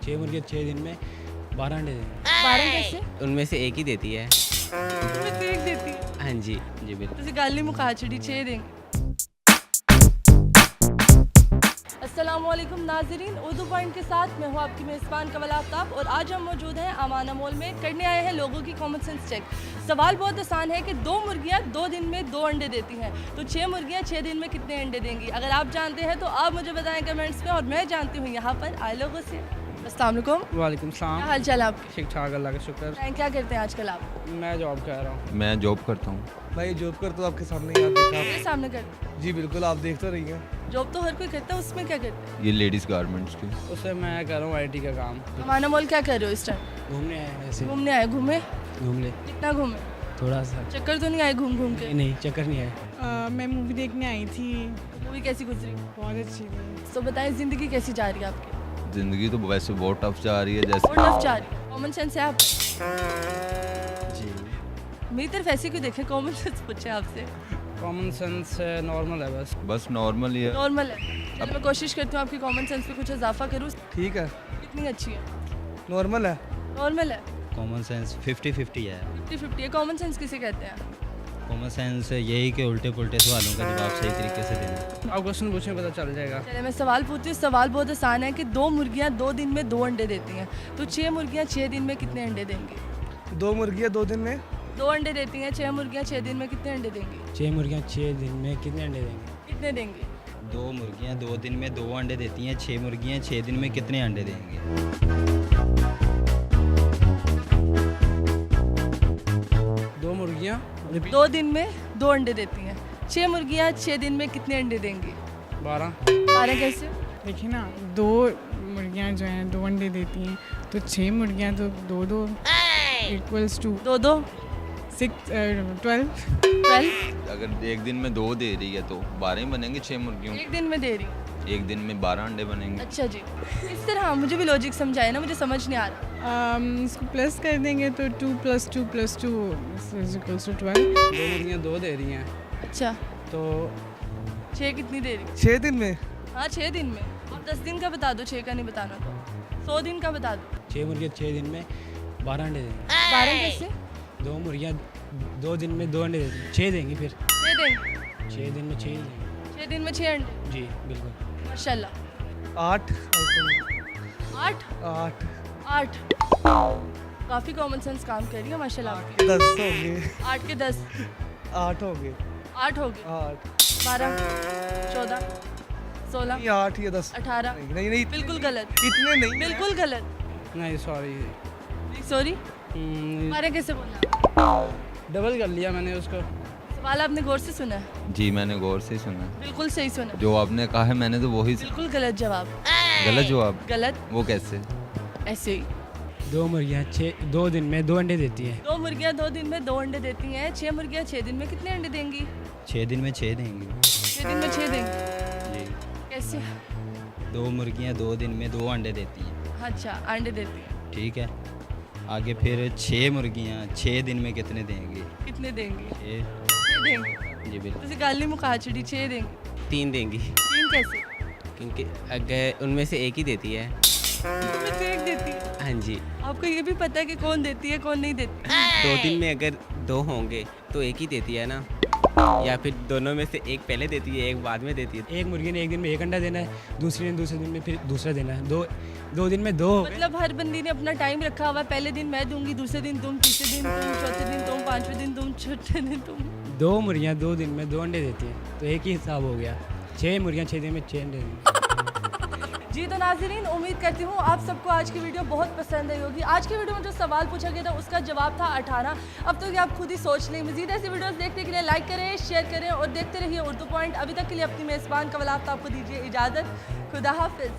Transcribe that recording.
6 मुर्गियाँ 6 दिन में 12 अंडे देंगे। 12 कैसे? उनमें से एक ही देती है। तुम्हें तो एक देती है। हाँ जी बिल्कुल। ਤੁਸੀਂ ਗੱਲ ਨਹੀਂ ਮੁਕਾ ਛੜੀ 6 देंगे। अस्सलामुअलैकुम नाजरीन, उर्दू पॉइंट के साथ मैं हूँ आपकी मेज़बान कमल आफ्ताब और आज हम मौजूद हैं अमाना मॉल में। करने आए हैं लोगों की कॉमन सेंस चेक। सवाल बहुत आसान है कि 2 मुर्गियाँ 2 दिन में 2 अंडे देती हैं, तो 6 मुर्गियाँ 6 दिन में कितने अंडे देंगी? अगर आप जानते हैं तो आप मुझे बताएं कमेंट्स में, और मैं जानती हूँ यहाँ पर आए लोगों से। अस्सलाम वालेकुम। वालेकुम क्या सलाम। हाल चाल है आपके? ठीक ठाक, अल्लाह का शुक्र। क्या करते हैं आजकल आप? मैं जॉब कर रहा हूँ। मैं जॉब करता हूँ। भाई जॉब करता हूँ, आपके सामने याद देखा मेरे सामने करते हैं। जी बिल्कुल, आप देख तो रही हैं। जॉब तो हर कोई करता है, उसमें क्या करते हैं? ये लेडीज़ गारमेंट्स की। उससे मैं कर रहा हूँ IT का काम। अमाना मॉल क्या कर रहे हो इस टाइम? घूमने आए हैं वैसे। घूमने आए? घूमे? घूम ले कितना घूमे? थोड़ा सा। चक्कर तो नहीं आए घूम घूम के? नहीं, चक्कर नहीं है। मैं मूवी देखने आई थी, मूवी कैसी गुजरी? बहुत अच्छी थी। तो बताएं ज़िंदगी कैसी जा रही है आपकी? ज़िंदगी तो वैसे बहुत टफ जा रही है जैसे। और टफ जा रही है? कॉमन सेंस है आप? जी। मेरी तरफ ऐसे क्यों देखे, कॉमन सेंस पूछे आपसे? कॉमन सेंस नॉर्मल है बस। बस नॉर्मल ही है। नॉर्मल है। चलो मैं कोशिश करती हूँ आपकी कॉमन सेंस पे कुछ इजाफा करूँ। ठीक है, कितनी अच्छी है? नॉर्मल है। नॉर्मल है। कॉमन सेंस 50-50 है। 50-50 है। कॉमन सेंस किसे कहते हैं? कॉमन सेंस यही कि उल्टे पुल्टे सवालों का जवाब सही तरीके से देना। आप क्वेश्चन पूछें, पता चल जाएगा। चले मैं सवाल पूछती हूँ। सवाल बहुत आसान है कि 2 मुर्गियाँ 2 दिन में 2 अंडे देती हैं, तो 6 मुर्गियाँ 6 दिन में कितने अंडे देंगी? 2 मुर्गियाँ 2 दिन में 2 अंडे देती हैं, 6 मुर्गियाँ 6 दिन में कितने अंडे देंगी? 6 मुर्गियाँ 6 दिन में कितने अंडे देंगे? कितने देंगी? 2 मुर्गियाँ 2 दिन में 2 अंडे देती हैं, 6 मुर्गियाँ 6 दिन में कितने अंडे देंगे? 2 मुर्गियाँ 2 दिन में 2 अंडे देती हैं, 6 मुर्गियाँ 6 दिन में कितने अंडे देंगी? 12। 12 कैसे? देखिए ना, 2 मुर्गियाँ जो हैं 2 अंडे देती हैं, तो 6 मुर्गियाँ तो 2-2 इक्वल्स टू 2-2 12। 12। अगर एक दिन में 2 दे रही है तो 12 ही बनेंगे 6 मुर्गियों। एक दिन में दे रही। एक दिन में 12 अंडे बनेंगे। अच्छा जी, इस तरह मुझे भी लॉजिक समझाए ना, मुझे समझ नहीं आ रहा। इसको प्लस कर देंगे तो 2 + 2 + 2 इक्वल्स टू 12। 2 मुर्गियाँ 2 दे रही हैं, अच्छा, तो 6 कितनी दे रही? 6 दिन में। हाँ 6 दिन में। अब 10 दिन का बता दो, 6 का नहीं बताना तो 100 दिन का बता दो। 6 मुर्गियाँ 6 दिन में 12 अंडे देंगे। 12 कैसे? 2 मुर्गियाँ 2 दिन में 2 अंडे देंगी, 6 देंगी फिर। 6 देंगे। 6 दिन में 6 ही देंगी। 6 दिन में 6 अंडे। जी बिल्कुल। माशाल्लाह। 8 8 8 8 काफ़ी कॉमन सेंस काम कर रही है माशाल्लाह आपकी। 10 हो गए। 8 के 10 8 हो गए। 8 हो गए। 8 12 14 16 नहीं, 8 या 10। 18 नहीं नहीं, बिल्कुल गलत। इतने नहीं। बिल्कुल गलत। नहीं सॉरी, सॉरी, 12 कैसे बोला? डबल कर लिया मैंने उसको। सवाल आपने गौर से सुना है? जी मैंने गौर से सुना। बिल्कुल सही सुना। जो आपने कहा है मैंने तो वही। बिल्कुल गलत जवाब। गलत जवाब? गलत। वो कैसे? ऐसे ही। 2 मुर्गियाँ 2 दिन में 2 अंडे देती हैं। 2 मुर्गियाँ 2 दिन में 2 अंडे देती हैं, 6 मुर्गियाँ 6 दिन में कितने अंडे देंगी? 6 दिन में 6 देंगी। 6 दिन में 6 देंगी। जी। कैसे? 2 मुर्गियाँ 2 दिन में 2 अंडे देती हैं, अच्छा, अंडे देती हैं। ठीक है। आगे फिर 6 मुर्गियाँ 6 दिन में कितने देंगी? कितने देंगी? 6। 6 देंगी। जी बिल्कुल। ਤੁਸੀਂ ਗੱਲ ਨਹੀਂ ਮੁਕਾ ਛੜੀ 6 देंगी। 3 देंगी, 3 कैसे? क्योंकि अगर उनमें से एक ही देती है। तुम्हें तो एक देती है। हाँ जी। आपको ये भी पता है कि कौन देती है कौन नहीं देती? 2 दिन में अगर 2 होंगे तो एक ही देती है ना, या फिर दोनों में से एक पहले देती है एक बाद में देती है। एक मुर्गी ने एक दिन में 1 अंडा देना है, दूसरे ने दूसरे दिन में फिर दूसरा देना है। 2 दिन में 2 हो गए। मतलब हर बंदी ने अपना टाइम रखा हुआ है, पहले दिन मैं दूंगी, दूसरे दिन तुम, तीसरे दिन तुम, चौथे दिन तुम, पांचवें दिन तुम, छठे दिन तुम। 2 मुर्गियाँ 2 दिन में 2 अंडे देती हैं, तो एक ही हिसाब हो गया। 6 मुर्गियाँ 6 दिन में 6 अंडे देंगी। जी तो नाज़रीन, उम्मीद करती हूँ आप सबको आज की वीडियो बहुत पसंद आई होगी। आज की वीडियो में जो सवाल पूछा गया था उसका जवाब था 18। अब तो ये आप खुद ही सोच लें। मज़ीद ऐसी वीडियोस देखने के लिए लाइक करें, शेयर करें और देखते रहिए उर्दू पॉइंट। अभी तक के लिए अपनी मेज़बान कमल आफ्ताब को दीजिए इजाज़त। खुदा हाफिज़।